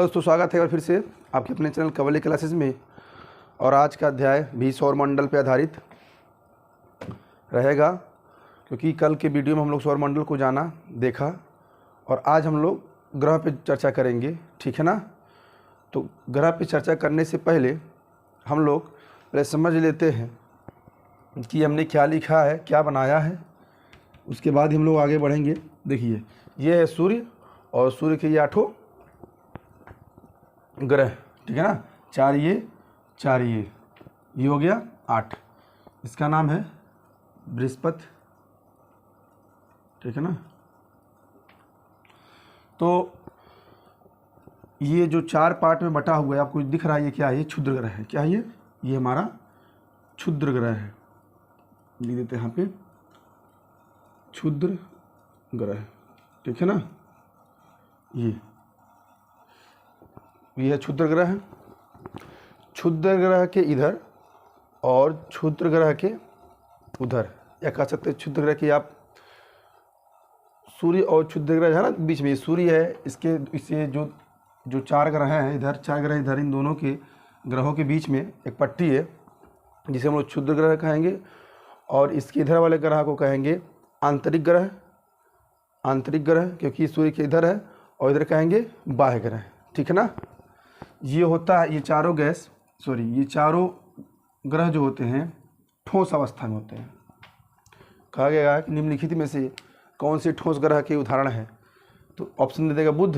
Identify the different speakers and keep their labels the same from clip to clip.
Speaker 1: Hello दोस्तों, स्वागत है और फिर से आपके अपने चैनल कवली क्लासेस में। और आज का अध्याय भी सौरमंडल पर आधारित रहेगा, क्योंकि कल के वीडियो में हम लोग सौरमंडल को जाना देखा और आज हम लोग ग्रह पे चर्चा करेंगे, ठीक है ना। तो ग्रह पे चर्चा करने से पहले हम लोग पहले समझ लेते हैं कि हमने क्या लिखा है, क्या बनाया है, उसके बाद ही हम लोग आगे बढ़ेंगे। देखिए, ये है सूर्य और सूर्य के ये 8 ग्रह, ठीक है ना। 4 ये हो गया 8। इसका नाम है बृहस्पति, ठीक है ना। तो ये जो 4 पार्ट में बटा हुआ है, आपको दिख रहा है, ये क्या है? ये क्षुद्र ग्रह है। क्या है ये हमारा क्षुद्र ग्रह है। लिख देते हैं यहाँ पे क्षुद्र ग्रह, ठीक है ना। ये है क्षुद्र ग्रह। क्षुद्र ग्रह के इधर और क्षुद्र ग्रह के उधर, या कह सकते हैं क्षुद्र ग्रह की आप सूर्य और क्षुद्र ग्रह है ना, बीच में सूर्य है, इससे जो 4 ग्रह हैं इधर, 4 ग्रह इधर, इन दोनों के ग्रहों के बीच में एक पट्टी है जिसे हम लोग क्षुद्र ग्रह कहेंगे। और इसके इधर वाले ग्रह को कहेंगे आंतरिक ग्रह, क्योंकि सूर्य के इधर है, और इधर कहेंगे बाह्य ग्रह, ठीक है ना। ये होता है, ये चारों ग्रह जो होते हैं ठोस अवस्था में होते हैं। कहा गया है कि निम्नलिखित में से कौन से ठोस ग्रह के उदाहरण है, तो ऑप्शन दे देगा बुध,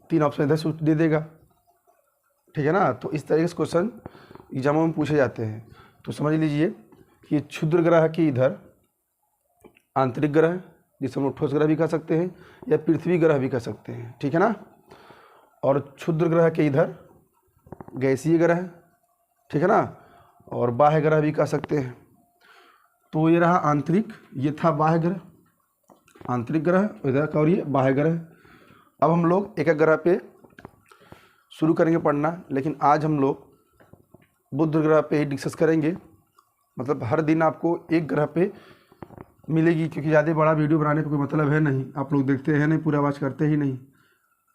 Speaker 1: 3 ऑप्शन इधर दे देगा, ठीक है ना। तो इस तरीके से क्वेश्चन एग्जामों में पूछे जाते हैं। तो समझ लीजिए कि क्षुद्र ग्रह के इधर आंतरिक ग्रह, जिसे हम लोग ठोस ग्रह भी कह सकते हैं या पृथ्वी ग्रह भी कह सकते हैं, ठीक है ना। और क्षुद्र ग्रह के इधर गैसीय ग्रह, ठीक है ना, और बाह्य ग्रह भी कह सकते हैं। तो ये रहा आंतरिक, ये था बाह्य ग्रह, आंतरिक ग्रह इधर का, और ये बाह्य ग्रह। अब हम लोग एक एक ग्रह पे शुरू करेंगे पढ़ना, लेकिन आज हम लोग बुध ग्रह पे ही डिस्कस करेंगे। मतलब हर दिन आपको एक ग्रह पे मिलेगी, क्योंकि ज़्यादा बड़ा वीडियो बनाने का कोई मतलब है नहीं। आप लोग देखते हैं नहीं, पूरा आवाज़ करते ही नहीं,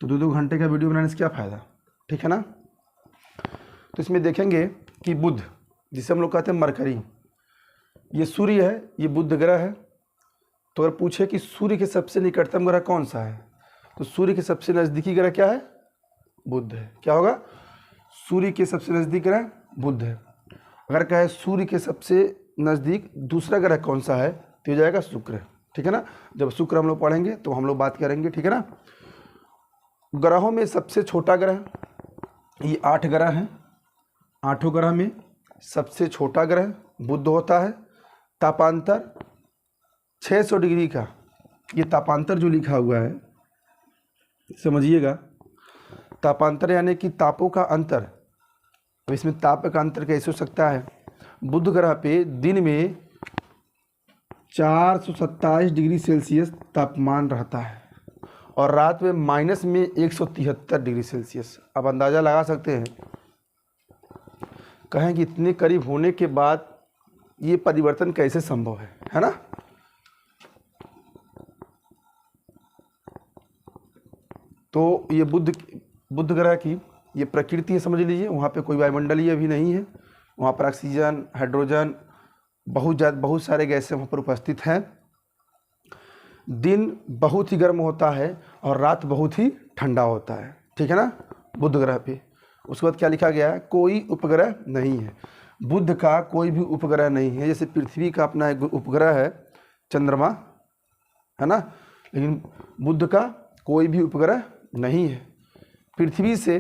Speaker 1: तो 2-2 घंटे का वीडियो बनाने से क्या फ़ायदा, ठीक है ना। तो इसमें देखेंगे कि बुध, जिसे हम लोग कहते हैं मरकरी, ये सूर्य है, ये बुध ग्रह है। तो अगर पूछे कि सूर्य के सबसे निकटतम ग्रह कौन सा है, तो सूर्य के सबसे नज़दीकी ग्रह क्या है? बुध है। क्या होगा? सूर्य के सबसे नज़दीक ग्रह बुध है। अगर कहे सूर्य के सबसे नज़दीक दूसरा ग्रह कौन सा है, तो हो जाएगा शुक्र, ठीक है ना। जब शुक्र हम लोग पढ़ेंगे तो हम लोग बात करेंगे, ठीक है ना। ग्रहों में सबसे छोटा ग्रह, ये 8 ग्रह हैं, 8 ग्रह में सबसे छोटा ग्रह बुध होता है। तापांतर 600 डिग्री का, ये तापांतर जो लिखा हुआ है समझिएगा। तापांतर यानी कि तापों का अंतर। अब इसमें ताप का अंतर कैसे हो सकता है? बुध ग्रह पे दिन में 427 डिग्री सेल्सियस तापमान रहता है और रात में माइनस में 173 डिग्री सेल्सियस। अब अंदाज़ा लगा सकते हैं, कहें कि इतने करीब होने के बाद ये परिवर्तन कैसे संभव है ना। तो ये बुध ग्रह की ये प्रकृति है, समझ लीजिए। वहाँ पे कोई वायुमंडलीय भी नहीं है, वहाँ पर ऑक्सीजन, हाइड्रोजन, बहुत सारे गैसें वहाँ पर उपस्थित हैं। दिन बहुत ही गर्म होता है और रात बहुत ही ठंडा होता है, ठीक है ना, बुध ग्रह पे। उसके बाद क्या लिखा गया है? कोई उपग्रह नहीं है। बुध का कोई भी उपग्रह नहीं है। जैसे पृथ्वी का अपना एक उपग्रह है चंद्रमा, है ना, लेकिन बुध का कोई भी उपग्रह नहीं है। पृथ्वी से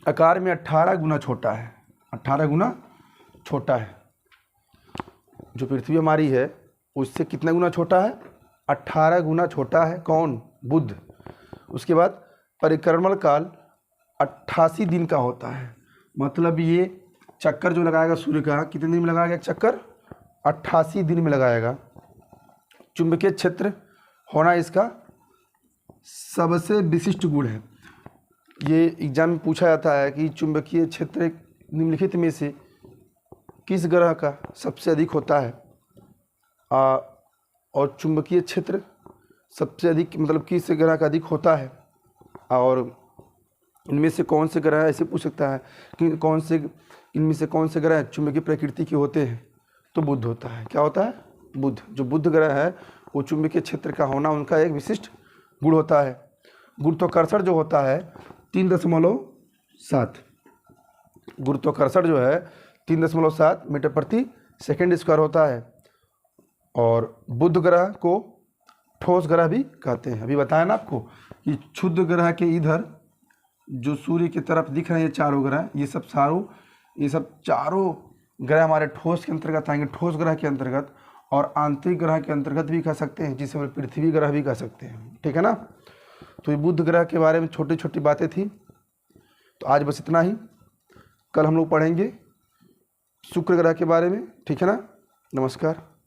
Speaker 1: आकार में 18 गुना छोटा है, 18 गुना छोटा है। जो पृथ्वी हमारी है उससे कितना गुना छोटा है? 18 गुना छोटा है। कौन? बुध। उसके बाद परिक्रमण काल 88 दिन का होता है। मतलब ये चक्कर जो लगाएगा सूर्य का, कितने दिन में लगाएगा चक्कर? 88 दिन में लगाएगा। चुंबकीय क्षेत्र होना इसका सबसे विशिष्ट गुण है। ये एग्जाम में पूछा जाता है कि चुंबकीय क्षेत्र निम्नलिखित में से किस ग्रह का सबसे अधिक होता है, और चुंबकीय क्षेत्र सबसे अधिक मतलब किस ग्रह का अधिक होता है, और इनमें से कौन से ग्रह ऐसे पूछ सकता है कि इनमें से कौन से ग्रह चुंबकीय प्रकृति के होते हैं, तो बुध होता है। क्या होता है? बुध। जो बुध ग्रह है वो चुंबकीय क्षेत्र का होना उनका एक विशिष्ट गुण होता है। गुरुत्वाकर्षण जो होता है 3.7, गुरुत्वाकर्षण जो है 3.7 मीटर प्रति सेकेंड स्क्वायर होता है। और बुध ग्रह को ठोस ग्रह भी कहते हैं। अभी बताया ना आपको कि क्षुद्र ग्रह के इधर जो सूर्य की तरफ दिख रहे हैं चारों ग्रह, ये सब चारों ग्रह हमारे ठोस के अंतर्गत आएंगे, ठोस ग्रह के अंतर्गत, और आंतरिक ग्रह के अंतर्गत भी कह सकते हैं, जिसे हम पृथ्वी ग्रह भी कह सकते हैं। ठीक है ना। तो ये बुध ग्रह के बारे में छोटी छोटी बातें थी। तो आज बस इतना ही। कल हम लोग पढ़ेंगे शुक्र ग्रह के बारे में। ठीक है ना। नमस्कार।